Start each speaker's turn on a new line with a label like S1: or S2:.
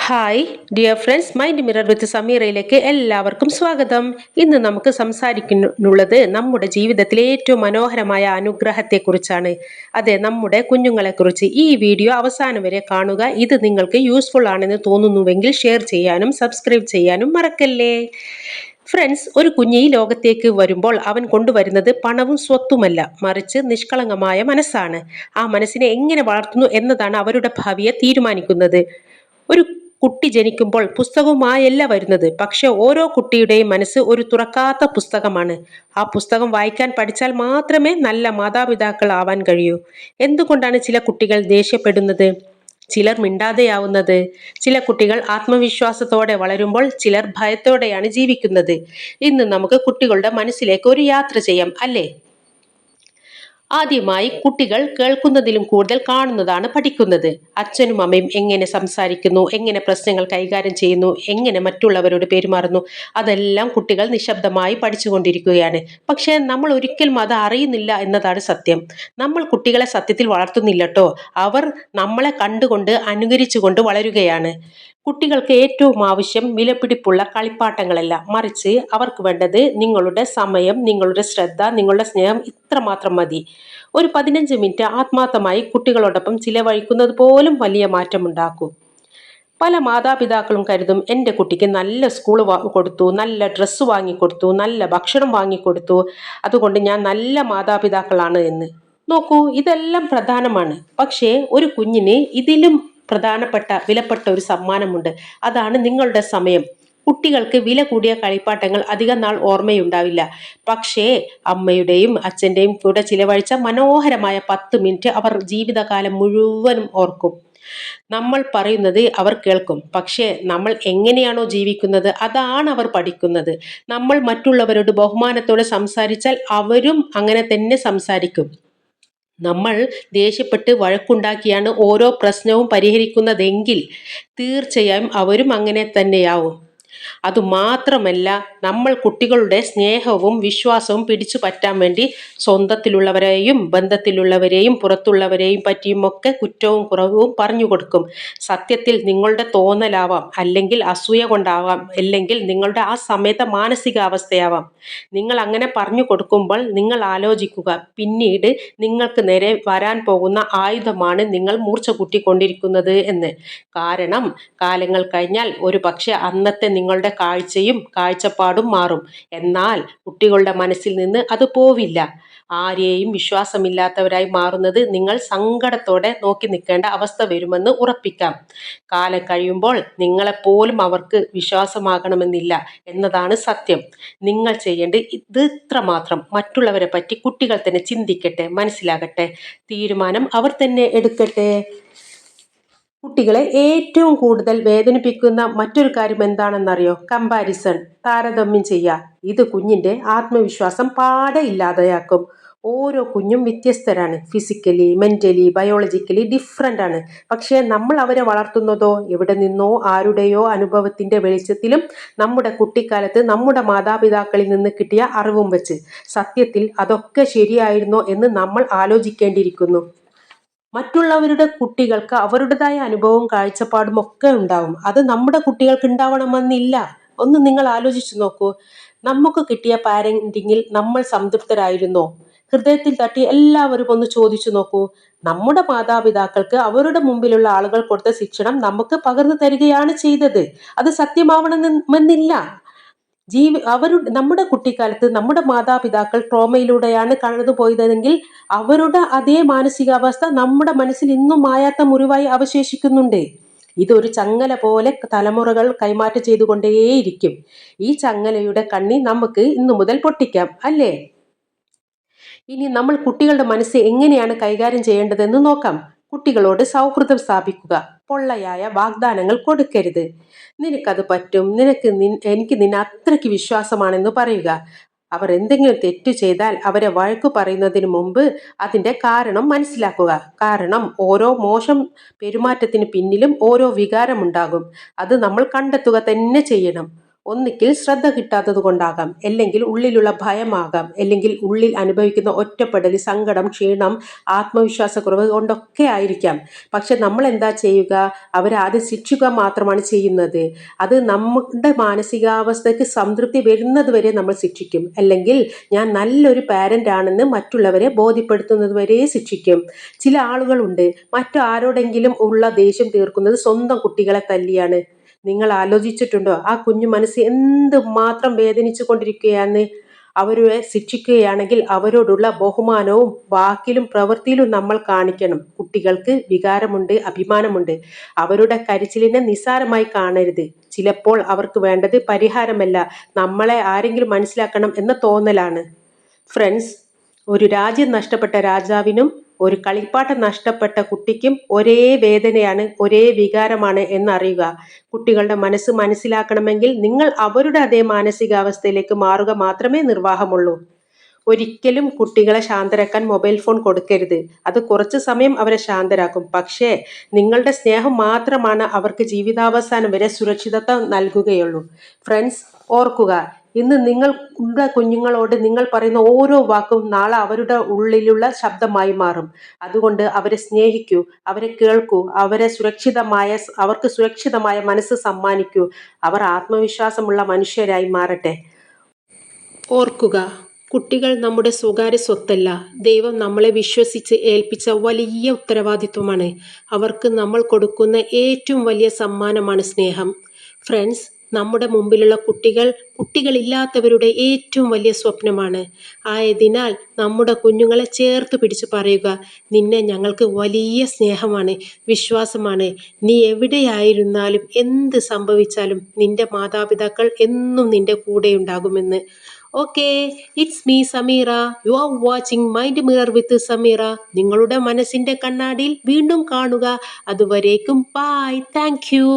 S1: Hi dear friends, mind mirror with സമീറയിലേക്ക് എല്ലാവർക്കും സ്വാഗതം. ഇന്ന് നമുക്ക് സംസാരിക്കുന്നുള്ളത് നമ്മുടെ ജീവിതത്തിലെ ഏറ്റവും മനോഹരമായ അനുഗ്രഹത്തെക്കുറിച്ചാണ്. അതെ, നമ്മുടെ കുഞ്ഞുങ്ങളെക്കുറിച്ച്. ഈ വീഡിയോ അവസാനം വരെ കാണുക. ഇത് നിങ്ങൾക്ക് യൂസ്ഫുൾ ആണെന്ന് തോന്നുന്നുവെങ്കിൽ ഷെയർ ചെയ്യാനും സബ്സ്ക്രൈബ് ചെയ്യാനും മറക്കല്ലേ. ഫ്രണ്ട്സ്, ഒരു കുഞ്ഞ് ഈ ലോകത്തേക്ക് വരുമ്പോൾ അവൻ കൊണ്ടുവരുന്നത് പണവും സ്വത്തുമല്ല, മറിച്ച് നിഷ്കളങ്കമായ മനസ്സാണ്. ആ മനസ്സിനെ എങ്ങനെ വളർത്തുന്നു എന്നതാണ് അവരുടെ ഭാവിയെ തീരുമാനിക്കുന്നത്. ഒരു കുട്ടി ജനിക്കുമ്പോൾ പുസ്തകവുമായല്ല വരുന്നത്, പക്ഷെ ഓരോ കുട്ടിയുടെയും മനസ്സ് ഒരു തുറക്കാത്ത പുസ്തകമാണ്. ആ പുസ്തകം വായിക്കാൻ പഠിച്ചാൽ മാത്രമേ നല്ല മാതാപിതാക്കൾ ആവാൻ കഴിയൂ. എന്തുകൊണ്ടാണ് ചില കുട്ടികൾ ദേഷ്യപ്പെടുന്നത്, ചിലർ മിണ്ടാതെയാവുന്നത്? ചില കുട്ടികൾ ആത്മവിശ്വാസത്തോടെ വളരുമ്പോൾ ചിലർ ഭയത്തോടെയാണ് ജീവിക്കുന്നത്. ഇന്ന് നമുക്ക് കുട്ടികളുടെ മനസ്സിലേക്ക് ഒരു യാത്ര ചെയ്യാം, അല്ലേ? ആദ്യമായി കുട്ടികൾ കേൾക്കുന്നതിലും കൂടുതൽ കാണുന്നതാണ് പഠിക്കുന്നത്. അച്ഛനും അമ്മയും എങ്ങനെ സംസാരിക്കുന്നു, എങ്ങനെ പ്രശ്നങ്ങൾ കൈകാര്യം ചെയ്യുന്നു, എങ്ങനെ മറ്റുള്ളവരോട് പെരുമാറുന്നു, അതെല്ലാം കുട്ടികൾ നിശബ്ദമായി പഠിച്ചുകൊണ്ടിരിക്കുകയാണ്. പക്ഷേ നമ്മൾ ഒരിക്കലും അത് അറിയുന്നില്ല എന്നതാണ് സത്യം. നമ്മൾ കുട്ടികളെ സത്യത്തിൽ വളർത്തുന്നില്ലട്ടോ, അവർ നമ്മളെ കണ്ടുകൊണ്ട് അനുകരിച്ചുകൊണ്ട് വളരുകയാണ്. കുട്ടികൾക്ക് ഏറ്റവും ആവശ്യം വിലപിടിപ്പുള്ള കളിപ്പാട്ടങ്ങളല്ല, മറിച്ച് അവർക്ക് വേണ്ടത് നിങ്ങളുടെ സമയം, നിങ്ങളുടെ ശ്രദ്ധ, നിങ്ങളുടെ സ്നേഹം ഇത്രമാത്രം മതി. ഒരു 15 മിനിറ്റ് ആത്മാർത്ഥമായി കുട്ടികളോടൊപ്പം ചിലവഴിക്കുന്നത് പോലും വലിയ മാറ്റമുണ്ടാക്കും. പല മാതാപിതാക്കളും കരുതും, എൻ്റെ കുട്ടിക്ക് നല്ല സ്കൂൾ കൊടുത്തു, നല്ല ഡ്രസ്സ് വാങ്ങിക്കൊടുത്തു, നല്ല ഭക്ഷണം വാങ്ങിക്കൊടുത്തു, അതുകൊണ്ട് ഞാൻ നല്ല മാതാപിതാക്കളാണ് എന്ന്. നോക്കൂ, ഇതെല്ലാം പ്രധാനമാണ്. പക്ഷേ ഒരു കുഞ്ഞിന് ഇതിലും പ്രധാനപ്പെട്ട വിലപ്പെട്ട ഒരു സമ്മാനമുണ്ട്. അതാണ് നിങ്ങളുടെ സമയം. കുട്ടികൾക്ക് വില കൂടിയ കളിപ്പാട്ടങ്ങൾ അധികം നാൾ ഓർമ്മയുണ്ടാവില്ല. പക്ഷേ അമ്മയുടെയും അച്ഛൻ്റെയും കൂടെ ചിലവഴിച്ച മനോഹരമായ 10 മിനിറ്റ് അവർ ജീവിതകാലം മുഴുവനും ഓർക്കും. നമ്മൾ പറയുന്നത് അവർ കേൾക്കും, പക്ഷേ നമ്മൾ എങ്ങനെയാണോ ജീവിക്കുന്നത് അതാണ് അവർ പഠിക്കുന്നത്. നമ്മൾ മറ്റുള്ളവരോട് ബഹുമാനത്തോടെ സംസാരിച്ചാൽ അവരും അങ്ങനെ തന്നെ സംസാരിക്കും. നമ്മൾ ദേഷ്യപ്പെട്ട് വഴക്കുണ്ടാക്കിയാണ് ഓരോ പ്രശ്നവും പരിഹരിക്കുന്നതെങ്കിൽ തീർച്ചയായും അവരും അങ്ങനെ തന്നെയാവും. അതുമാത്രമല്ല, നമ്മൾ കുട്ടികളുടെ സ്നേഹവും വിശ്വാസവും പിടിച്ചു പറ്റാൻ വേണ്ടി സ്വന്തത്തിലുള്ളവരെയും ബന്ധത്തിലുള്ളവരെയും പുറത്തുള്ളവരെയും പറ്റിയും ഒക്കെ കുറ്റവും കുറവും പറഞ്ഞു കൊടുക്കും. സത്യത്തിൽ നിങ്ങളുടെ തോന്നലാവാം, അല്ലെങ്കിൽ അസൂയ കൊണ്ടാവാം, അല്ലെങ്കിൽ നിങ്ങളുടെ ആ സമയത്തെ മാനസികാവസ്ഥയാവാം. നിങ്ങൾ അങ്ങനെ പറഞ്ഞു കൊടുക്കുമ്പോൾ നിങ്ങൾ ആലോചിക്കുക, പിന്നീട് നിങ്ങൾക്ക് നേരെ വരാൻ പോകുന്ന ആയുധമാണ് നിങ്ങൾ മൂർച്ച കൂട്ടിക്കൊണ്ടിരിക്കുന്നത് എന്ന്. കാരണം കാലങ്ങൾ കഴിഞ്ഞാൽ ഒരു പക്ഷെ അന്നത്തെ നിങ്ങളുടെ കാഴ്ചയും കാഴ്ചപ്പാടും മാറും. എന്നാൽ കുട്ടികളുടെ മനസ്സിൽ നിന്ന് അത് പോവില്ല. ആരെയും വിശ്വാസമില്ലാത്തവരായി മാറുന്നത് നിങ്ങൾ സങ്കടത്തോടെ നോക്കി നിൽക്കേണ്ട അവസ്ഥ വരുമെന്ന് ഉറപ്പിക്കാം. കാലം കഴിയുമ്പോൾ നിങ്ങളെപ്പോലും അവർക്ക് വിശ്വാസമാകണമെന്നില്ല എന്നതാണ് സത്യം. നിങ്ങൾ ചെയ്യേണ്ടത് ഇത് ഇത്ര മാത്രം: മറ്റുള്ളവരെ പറ്റി കുട്ടികൾ തന്നെ ചിന്തിക്കട്ടെ, മനസ്സിലാകട്ടെ, തീരുമാനം അവർ തന്നെ എടുക്കട്ടെ. കുട്ടികളെ ഏറ്റവും കൂടുതൽ വേദനിപ്പിക്കുന്ന മറ്റൊരു കാര്യം എന്താണെന്നറിയോ? കമ്പാരിസൺ, താരതമ്യം ചെയ്യുക. ഇത് കുഞ്ഞിന്റെ ആത്മവിശ്വാസം പാടെ ഇല്ലാതെയാക്കും. ഓരോ കുഞ്ഞും വ്യത്യസ്തരാണ്. ഫിസിക്കലി, മെന്റലി, ബയോളജിക്കലി ഡിഫറെൻ്റ് ആണ്. പക്ഷേ നമ്മൾ അവരെ വളർത്തുന്നതോ എവിടെ നിന്നോ ആരുടെയോ അനുഭവത്തിന്റെ വെളിച്ചത്തിലും നമ്മുടെ കുട്ടിക്കാലത്ത് നമ്മുടെ മാതാപിതാക്കളിൽ നിന്ന് കിട്ടിയ അറിവും വെച്ച്. സത്യത്തിൽ അതൊക്കെ ശരിയായിരുന്നോ എന്ന് നമ്മൾ ആലോചിക്കേണ്ടിയിരിക്കുന്നു. മറ്റുള്ളവരുടെ കുട്ടികൾക്ക് അവരുടേതായ അനുഭവവും കാഴ്ചപ്പാടും ഒക്കെ ഉണ്ടാവും. അത് നമ്മുടെ കുട്ടികൾക്ക് ഉണ്ടാവണമെന്നില്ല. ഒന്ന് നിങ്ങൾ ആലോചിച്ചു നോക്കൂ. നമുക്ക് കിട്ടിയ പാരന്റിങ്ങിൽ നമ്മൾ സംതൃപ്തരായിരുന്നോ? ഹൃദയത്തിൽ തട്ടി എല്ലാവരും ഒന്ന് ചോദിച്ചു നോക്കൂ. നമ്മുടെ മാതാപിതാക്കൾക്ക് അവരുടെ മുമ്പിലുള്ള ആളുകൾ കൊടുത്ത ശിക്ഷണം നമുക്ക് പകർന്നു തരികയാണ് ചെയ്തത്. അത് സത്യമാവണമെന്നില്ല. നമ്മുടെ കുട്ടിക്കാലത്ത് നമ്മുടെ മാതാപിതാക്കൾ ട്രോമയിലൂടെയാണ് കടന്നു പോയതെങ്കിൽ അവരുടെ അതേ മാനസികാവസ്ഥ നമ്മുടെ മനസ്സിൽ ഇന്നും മായാത്ത മുറിവായി അവശേഷിക്കുന്നുണ്ട്. ഇതൊരു ചങ്ങല പോലെ തലമുറകൾ കൈമാറ്റം ചെയ്തുകൊണ്ടേയിരിക്കും. ഈ ചങ്ങലയുടെ കണ്ണി നമുക്ക് ഇന്നു മുതൽ പൊട്ടിക്കാം, അല്ലേ? ഇനി നമ്മൾ കുട്ടികളുടെ മനസ്സ് എങ്ങനെയാണ് കൈകാര്യം ചെയ്യേണ്ടതെന്ന് നോക്കാം. കുട്ടികളോട് സൗഹൃദം സ്ഥാപിക്കുക. പൊള്ളയായ വാഗ്ദാനങ്ങൾ കൊടുക്കരുത്. നിനക്കത് പറ്റും, എനിക്ക് നിന്നെ അത്രയ്ക്ക് വിശ്വാസമാണെന്ന് പറയുക. അവർ എന്തെങ്കിലും തെറ്റു ചെയ്താൽ അവരെ വഴക്കു പറയുന്നതിന് മുമ്പ് അതിൻ്റെ കാരണം മനസ്സിലാക്കുക. കാരണം ഓരോ മോശം പെരുമാറ്റത്തിന് പിന്നിലും ഓരോ വികാരമുണ്ടാകും. അത് നമ്മൾ കണ്ടെത്തുക തന്നെ ചെയ്യണം. ഒന്നിക്കിൽ ശ്രദ്ധ കിട്ടാത്തത് കൊണ്ടാകാം, അല്ലെങ്കിൽ ഉള്ളിലുള്ള ഭയമാകാം, അല്ലെങ്കിൽ ഉള്ളിൽ അനുഭവിക്കുന്ന ഒറ്റപ്പെടൽ, സങ്കടം, ക്ഷീണം, ആത്മവിശ്വാസക്കുറവ് കൊണ്ടൊക്കെ ആയിരിക്കാം. പക്ഷെ നമ്മൾ എന്താ ചെയ്യുക? അവരാദ്യം ശിക്ഷിക്കുക മാത്രമാണ് ചെയ്യുന്നത്. അത് നമ്മുടെ മാനസികാവസ്ഥയ്ക്ക് സംതൃപ്തി വരുന്നത് വരെ നമ്മൾ ശിക്ഷിക്കും, അല്ലെങ്കിൽ ഞാൻ നല്ലൊരു പാരന്റ് ആണെന്ന് മറ്റുള്ളവരെ ബോധ്യപ്പെടുത്തുന്നത് വരെ ശിക്ഷിക്കും. ചില ആളുകളുണ്ട് മറ്റാരോടെങ്കിലും ഉള്ള ദേഷ്യം തീർക്കുന്നത് സ്വന്തം കുട്ടികളെ തല്ലിയാണ്. നിങ്ങൾ ആലോചിച്ചിട്ടുണ്ടോ ആ കുഞ്ഞു മനസ്സ് എന്ത് മാത്രം വേദനിച്ചു കൊണ്ടിരിക്കുകയാന്ന്? അവരെ ശിക്ഷിക്കുകയാണെങ്കിൽ അവരോടുള്ള ബഹുമാനവും വാക്കിലും പ്രവൃത്തിയിലും നമ്മൾ കാണിക്കണം. കുട്ടികൾക്ക് വികാരമുണ്ട്, അഭിമാനമുണ്ട്. അവരുടെ കരച്ചിലിനെ നിസ്സാരമായി കാണരുത്. ചിലപ്പോൾ അവർക്ക് വേണ്ടത് പരിഹാരമല്ല, നമ്മളെ ആരെങ്കിലും മനസ്സിലാക്കണം എന്ന തോന്നലാണ്. ഫ്രണ്ട്സ്, ഒരു രാജ്യം നഷ്ടപ്പെട്ട രാജാവിനും ഒരു കളിപ്പാട്ടം നഷ്ടപ്പെട്ട കുട്ടിക്കും ഒരേ വേദനയാണ്, ഒരേ വികാരമാണ് എന്നറിയുക. കുട്ടികളുടെ മനസ്സ് മനസ്സിലാക്കണമെങ്കിൽ നിങ്ങൾ അവരുടെ അതേ മാനസികാവസ്ഥയിലേക്ക് മാറുക മാത്രമേ നിർവാഹമുള്ളൂ. ഒരിക്കലും കുട്ടികളെ ശാന്തരാക്കാൻ മൊബൈൽ ഫോൺ കൊടുക്കരുത്. അത് കുറച്ചു സമയം അവരെ ശാന്തരാക്കും. പക്ഷേ നിങ്ങളുടെ സ്നേഹം മാത്രമാണ് അവർക്ക് ജീവിതാവസാനം വരെ സുരക്ഷിതത്വം നൽകുകയുള്ളൂ. ഫ്രണ്ട്സ്, ഓർക്കുക, ഇന്ന് നിങ്ങളുടെ കുഞ്ഞുങ്ങളോട് നിങ്ങൾ പറയുന്ന ഓരോ വാക്കും നാളെ അവരുടെ ഉള്ളിലുള്ള ശബ്ദമായി മാറും. അതുകൊണ്ട് അവരെ സ്നേഹിക്കൂ, അവരെ കേൾക്കൂ, അവർക്ക് സുരക്ഷിതമായ മനസ്സ് സമ്മാനിക്കൂ. അവർ ആത്മവിശ്വാസമുള്ള മനുഷ്യരായി മാറട്ടെ. ഓർക്കുക, കുട്ടികൾ നമ്മുടെ സ്വകാര്യ സ്വത്തല്ല, ദൈവം നമ്മളെ വിശ്വസിച്ച് ഏൽപ്പിച്ച വലിയ ഉത്തരവാദിത്വമാണ്. അവർക്ക് നമ്മൾ കൊടുക്കുന്ന ഏറ്റവും വലിയ സമ്മാനമാണ് സ്നേഹം. ഫ്രണ്ട്സ്, നമ്മുടെ മുമ്പിലുള്ള കുട്ടികളില്ലാത്തവരുടെ ഏറ്റവും വലിയ സ്വപ്നമാണ്. ആയതിനാൽ നമ്മുടെ കുഞ്ഞുങ്ങളെ ചേർത്ത് പിടിച്ച് പറയുക, നിന്നെ ഞങ്ങൾക്ക് വലിയ സ്നേഹമാണ്, വിശ്വാസമാണ്. നീ എവിടെയായിരുന്നാലും എന്ത് സംഭവിച്ചാലും നിന്റെ മാതാപിതാക്കൾ എന്നും നിന്റെ കൂടെയുണ്ടാകുമെന്ന്. Okay, it's me Sameera. You are watching mind mirror with Sameera. നിങ്ങളുടെ മനസ്സിന്റെ കണ്ണാടിയിൽ വീണ്ടും കാണുക. അതുവരേക്കും ബൈ. Thank you.